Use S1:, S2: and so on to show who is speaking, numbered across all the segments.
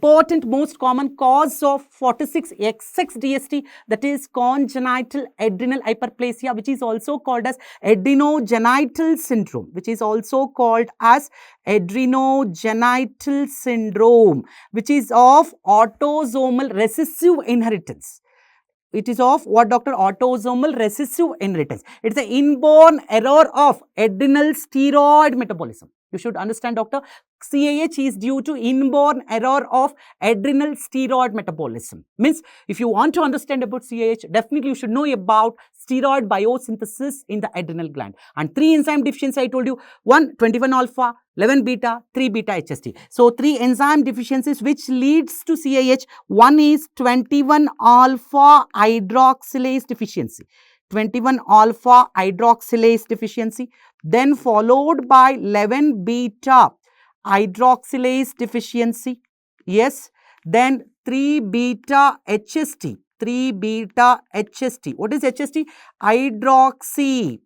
S1: important most common cause of 46XX DST, that is congenital adrenal hyperplasia, which is also called as adrenogenital syndrome, which is also called as adrenogenital syndrome, which is of autosomal recessive inheritance. It is of what, doctor? Autosomal recessive inheritance. It is an inborn error of adrenal steroid metabolism. You should understand, doctor, CAH is due to inborn error of adrenal steroid metabolism. Means, if you want to understand about CAH, definitely you should know about steroid biosynthesis in the adrenal gland. And 3 enzyme deficiency I told you, 1 21 alpha, 11 beta, 3 beta HST. So 3 enzyme deficiencies which leads to CAH. One is 21 alpha hydroxylase deficiency. 21 alpha hydroxylase deficiency, then followed by 11 beta hydroxylase deficiency. Yes, then 3 beta HST. 3 beta HST. What is HST? Hydroxy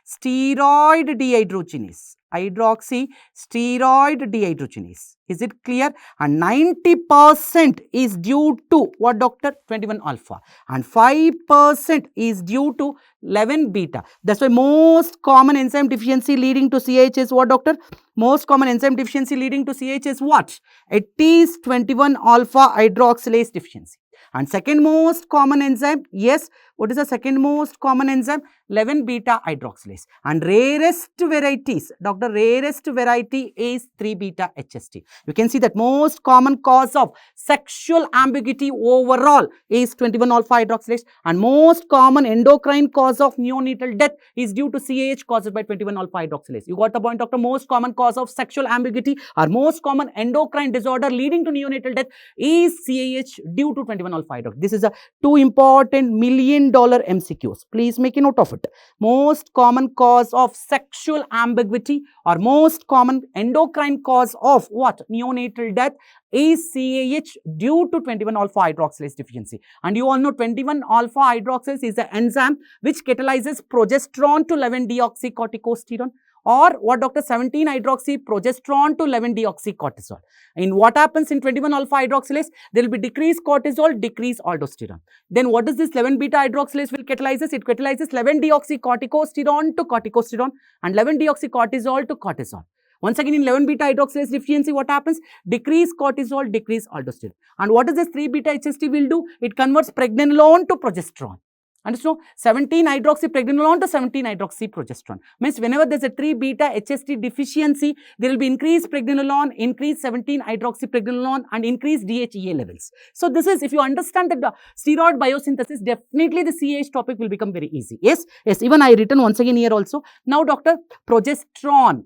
S1: steroid dehydrogenase. Hydroxy steroid dehydrogenase. Is it clear? And 90% is due to what, doctor? 21 alpha. And 5% is due to 11 beta. That's why most common enzyme deficiency leading to CAH is what, doctor? Most common enzyme deficiency leading to CAH is what? It is 21 alpha hydroxylase deficiency. And second most common enzyme, yes, what is the second most common enzyme? 11 beta hydroxylase. And rarest varieties, doctor, rarest variety is 3 beta HST. You can see that most common cause of sexual ambiguity overall is 21 alpha hydroxylase, and most common endocrine cause of neonatal death is due to CAH caused by 21 alpha hydroxylase. You got the point, doctor? Most common cause of sexual ambiguity or most common endocrine disorder leading to neonatal death is CAH due to 21 alpha hydroxylase. This is a 2 important $1 million MCQs. Please make a note of it. Most common cause of sexual ambiguity or most common endocrine cause of what? Neonatal death is CAH due to 21 alpha hydroxylase deficiency. And you all know 21 alpha hydroxylase is the enzyme which catalyzes progesterone to 11-deoxycorticosterone, or what, doctor? 17-hydroxy progesterone to 11-deoxycortisol. And what happens in 21 alpha hydroxylase? There will be decreased cortisol, decreased aldosterone. Then what does this 11 beta hydroxylase will catalyzes? It catalyzes 11-deoxycorticosterone to corticosterone and 11-deoxycortisol to cortisol. Once again, in 11 beta hydroxylase deficiency, what happens? Decrease cortisol, decrease aldosterone. And what does this 3 beta HST will do? It converts pregnenolone to progesterone. Understand? 17-hydroxypregnenolone to 17-hydroxyprogesterone. Means whenever there is a 3 beta HST deficiency, there will be increased pregnenolone, increased 17-hydroxypregnenolone and increased DHEA levels. So this is, if you understand the steroid biosynthesis, definitely the CAH topic will become very easy. Yes, yes, even I written once again here also. Now, doctor, progesterone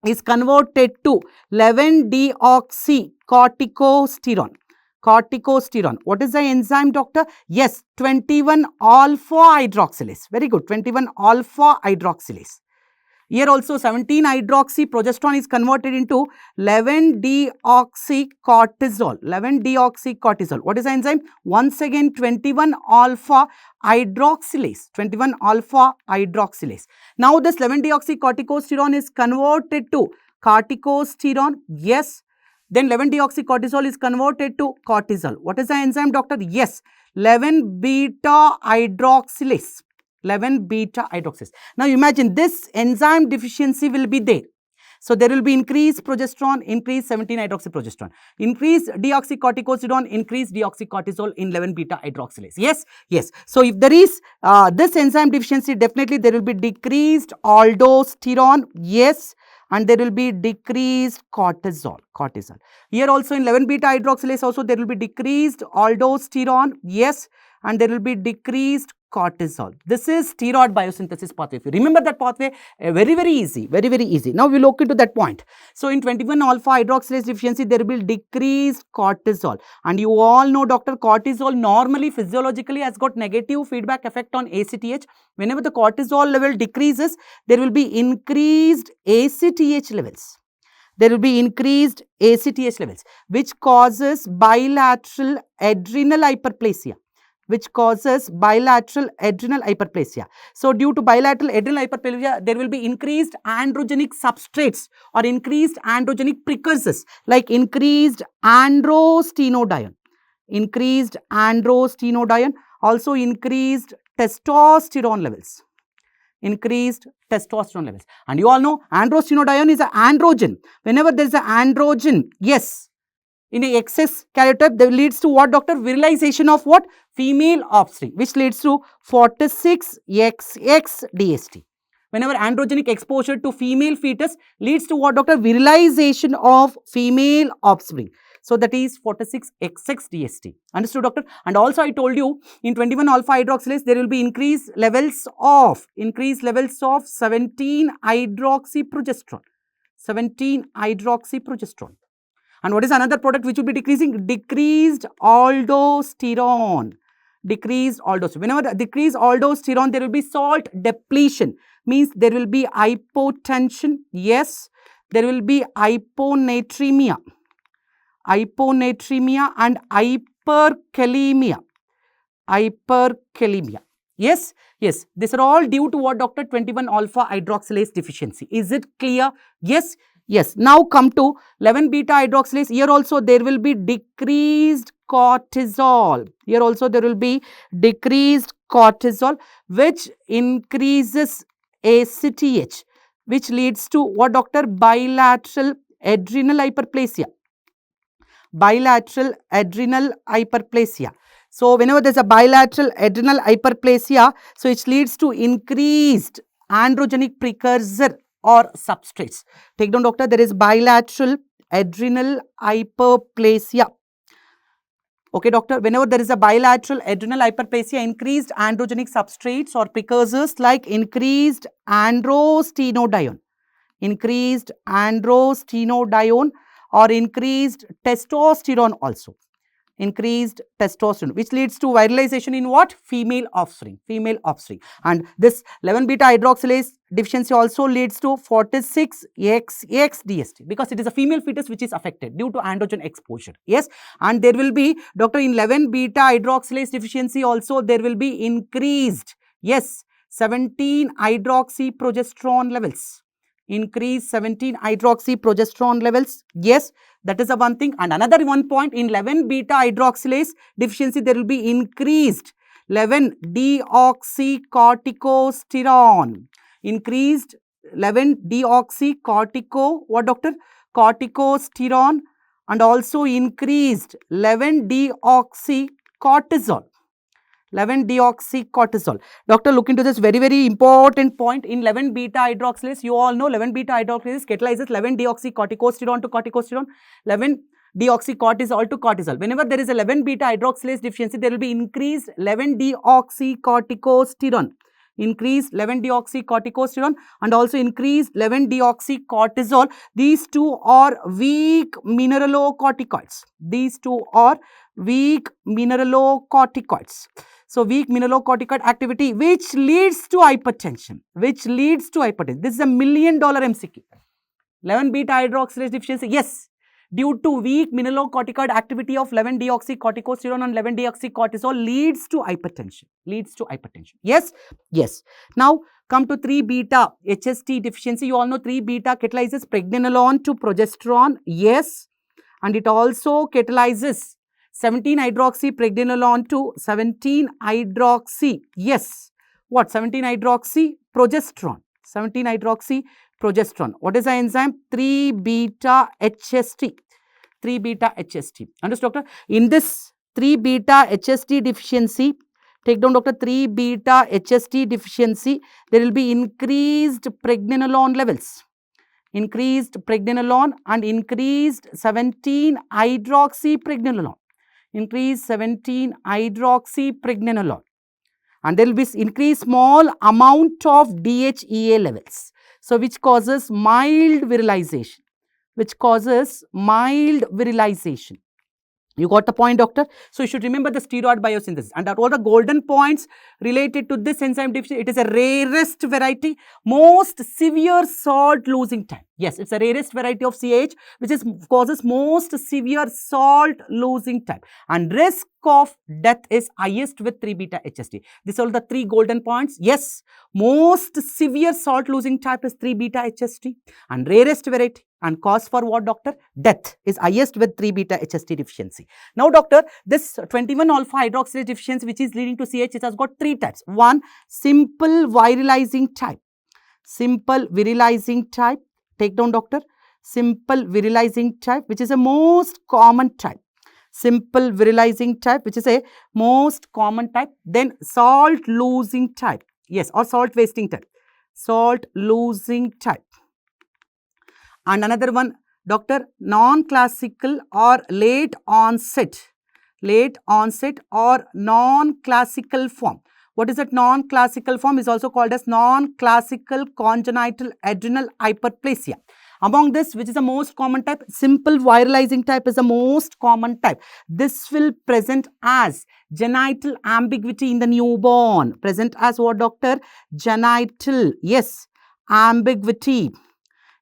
S1: is converted to 11-deoxycorticosterone. Corticosterone. What is the enzyme, doctor? Yes, 21 alpha hydroxylase. Very good. 21 alpha hydroxylase. Here also 17-hydroxy progesterone is converted into 11-deoxycortisol. 11-deoxycortisol. What is the enzyme? Once again 21 alpha hydroxylase. 21 alpha hydroxylase. Now this 11-deoxycorticosterone is converted to corticosterone. Yes. Then 11-deoxycortisol is converted to cortisol. What is the enzyme, doctor? Yes, 11-beta hydroxylase. 11-beta hydroxylase. Now imagine this enzyme deficiency will be there. So there will be increased progesterone, increased 17-hydroxyprogesterone, increased deoxycorticosterone, increased deoxycortisol in 11-beta hydroxylase. Yes, yes. So if there is this enzyme deficiency, definitely there will be decreased aldosterone. Yes. And there will be decreased cortisol. Here also in 11-beta hydroxylase also there will be decreased aldosterone. Yes. And there will be decreased cortisol. This is steroid biosynthesis pathway. If you remember that pathway, very, very easy. Very, very easy. Now we look into that point. So in 21 alpha hydroxylase deficiency, there will be decreased cortisol. And you all know, doctor, cortisol normally physiologically has got negative feedback effect on ACTH. Whenever the cortisol level decreases, there will be increased ACTH levels. There will be increased ACTH levels, which causes bilateral adrenal hyperplasia. which causes bilateral adrenal hyperplasia. So, due to bilateral adrenal hyperplasia, there will be increased androgenic substrates or increased androgenic precursors like increased androstenedione, also increased testosterone levels. And you all know androstenedione is an androgen. Whenever there is an androgen, yes, in a excess karyotype, that leads to what, doctor? Virilization of what? Female offspring, which leads to 46XX DST. Whenever androgenic exposure to female fetus leads to what, doctor? Virilization of female offspring. So, that is 46XX DST. Understood, doctor? And also I told you in 21 alpha hydroxylase there will be increased levels of 17-hydroxyprogesterone. And what is another product which will be decreasing? Decreased aldosterone. Whenever decreased aldosterone, there will be salt depletion. Means there will be hypotension. Yes, there will be hyponatremia and hyperkalemia. Yes, these are all due to what, doctor? 21 alpha hydroxylase deficiency. Is it clear? Yes. Now come to 11 beta hydroxylase. Here also there will be decreased cortisol. Which increases ACTH, which leads to what, doctor? Bilateral adrenal hyperplasia. So, whenever there is a bilateral adrenal hyperplasia, so it leads to increased androgenic precursor or substrates. Take down, doctor, there is bilateral adrenal hyperplasia. Okay, doctor, whenever there is a bilateral adrenal hyperplasia, increased androgenic substrates or precursors like increased androstenedione or increased testosterone also. Which leads to virilization in what? Female offspring. And this 11 beta hydroxylase deficiency also leads to 46XX DST because it is a female fetus which is affected due to androgen exposure. Yes, and there will be, doctor, in 11 beta hydroxylase deficiency also there will be increased, yes, 17-hydroxyprogesterone levels. Yes, that is the one thing. And another one point, in 11 beta hydroxylase deficiency there will be increased 11-deoxycorticosterone. What, doctor? Corticosterone, and also increased 11-deoxycortisol. Doctor, look into this very important point. In 11 beta hydroxylase, you all know 11 beta hydroxylase catalyzes 11-deoxycorticosterone to corticosterone, 11-deoxycortisol to cortisol. Whenever there is 11 beta hydroxylase deficiency, there will be increased 11-deoxycorticosterone. And also increased 11-deoxycortisol. These two are weak mineralocorticoids. So, weak mineralocorticoid activity which leads to hypertension. This is a $1 million MCQ. 11 beta hydroxylase deficiency, yes, due to weak mineralocorticoid activity of 11-deoxycorticosterone and 11-deoxycortisol leads to hypertension. Yes. Now come to 3 beta HST deficiency. You all know 3 beta catalyzes pregnenolone to progesterone. Yes, and it also catalyzes 17-hydroxypregnenolone to 17-hydroxy. Yes, what? 17-hydroxyprogesterone. What is the enzyme? 3 beta HST. Understood, doctor? In this 3 beta HST deficiency, take down, doctor, 3 beta HST deficiency, there will be increased pregnenolone levels. And increased 17-hydroxypregnenolone. And there will be increased small amount of DHEA levels. So, which causes mild virilization. You got the point, doctor? So, you should remember the steroid biosynthesis. And all the golden points related to this enzyme deficiency. It is a rarest variety, most severe salt losing time. Yes, it's the rarest variety of CAH which causes most severe salt losing type, and risk of death is highest with 3 beta HST. These are the 3 golden points. Yes, most severe salt losing type is 3 beta HST and rarest variety, and cause for what, doctor? Death is highest with 3 beta HST deficiency. Now doctor, this 21 alpha hydroxylase deficiency which is leading to CAH, it has got 3 types. One, simple virilizing type. Simple virilizing type. Take down, doctor. Simple virilizing type, which is a most common type. Simple virilizing type, which is a most common type. Then salt losing type. Yes, or salt wasting type. Salt losing type. And another one, doctor, non-classical or late onset or non-classical form. What is that non-classical form? Is also called as non-classical congenital adrenal hyperplasia. Among this, which is the most common type? Simple viralizing type is the most common type. This will present as genital ambiguity in the newborn. Present as what, doctor? Genital, yes, ambiguity.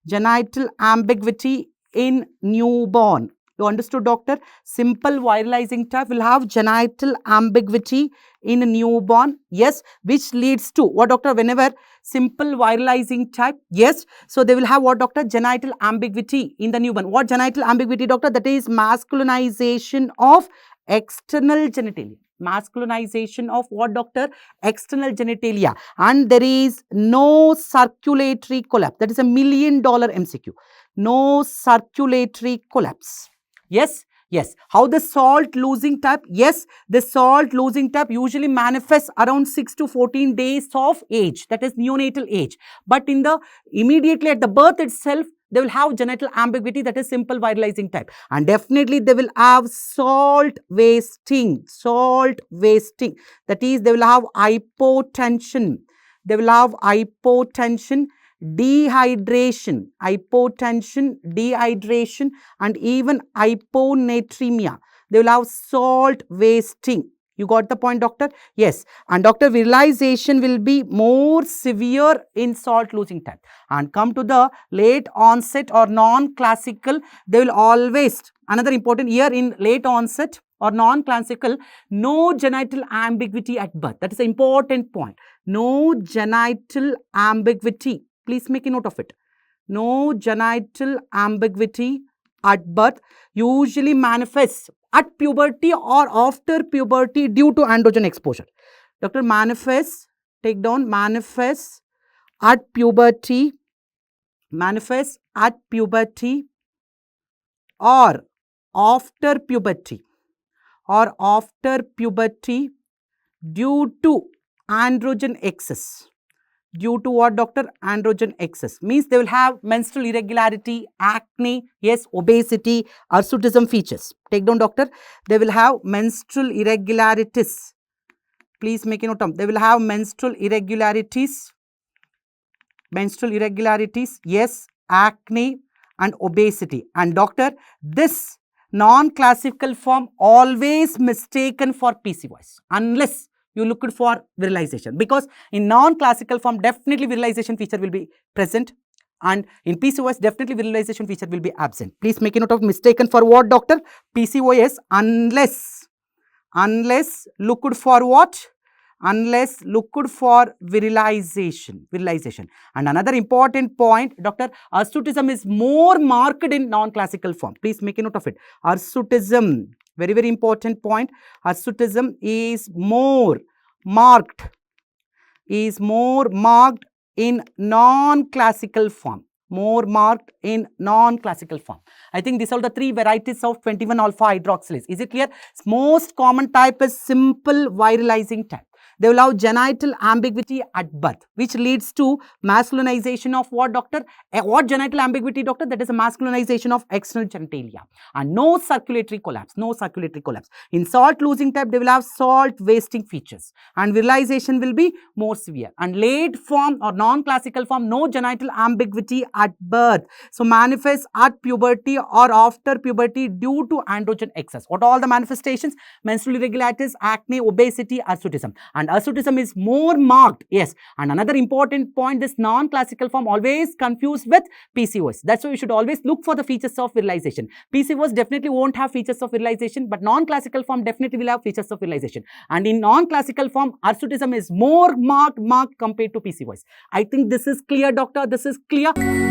S1: Genital ambiguity in newborn. You understood, doctor? Simple viralizing type will have genital ambiguity in a newborn. Yes, which leads to what, doctor? Whenever simple viralizing type, yes, so they will have what, doctor? Genital ambiguity in the newborn. What genital ambiguity, doctor? That is masculinization of external genitalia. Masculinization of what, doctor? External genitalia. And there is no circulatory collapse. That is $1 million MCQ. No circulatory collapse. Yes, yes. How the salt losing type? Yes, the salt losing type usually manifests around 6 to 14 days of age, that is neonatal age. But in the immediately at the birth itself, they will have genital ambiguity, that is simple viralizing type. And definitely they will have salt wasting, that is they will have hypotension. They will have hypotension, dehydration, and even hyponatremia. They will have salt wasting. You got the point, doctor? Yes. And doctor, virilization will be more severe in salt losing type. And come to the late onset or non-classical, they will always, another important here in late onset or non-classical, no genital ambiguity at birth. That is an important point. No genital ambiguity. Please make a note of it. No genital ambiguity at birth, usually manifests at puberty or after puberty due to androgen exposure. Doctor, manifests, take down, manifests at puberty, or after puberty, due to androgen excess. Due to what, doctor? Androgen excess. Means they will have menstrual irregularity, acne, yes, obesity, hirsutism features. Take down, doctor. They will have menstrual irregularities. Please make a note of. They will have menstrual irregularities, yes, acne and obesity. And doctor, this non-classical form always mistaken for PCOS unless you look for virilization, because in non-classical form definitely virilization feature will be present, and in PCOS definitely virilization feature will be absent. Please make a note of mistaken for what, doctor? PCOS unless looked for what? Unless looked for virilization. And another important point, doctor, hirsutism is more marked in non-classical form. Please make a note of it. Hirsutism, very, very important point. Hirsutism is more marked in non-classical form. I think these are the 3 varieties of 21 alpha hydroxylase. Is it clear? Most common type is simple viralizing type. They will have genital ambiguity at birth, which leads to masculinization of what, doctor? What genital ambiguity, doctor? That is a masculinization of external genitalia. And no circulatory collapse. In salt losing type, they will have salt wasting features. And virilization will be more severe. And late form or non-classical form, no genital ambiguity at birth. So manifests at puberty or after puberty due to androgen excess. What are all the manifestations? Menstrual irregularities, acne, obesity, hirsutism. And and hirsutism is more marked. Yes, and another important point, this non-classical form always confused with PCOS. That's why you should always look for the features of virilization. PCOS definitely won't have features of virilization, but non-classical form definitely will have features of virilization. And in non-classical form, hirsutism is more marked compared to PCOS. I think this is clear, doctor. This is clear.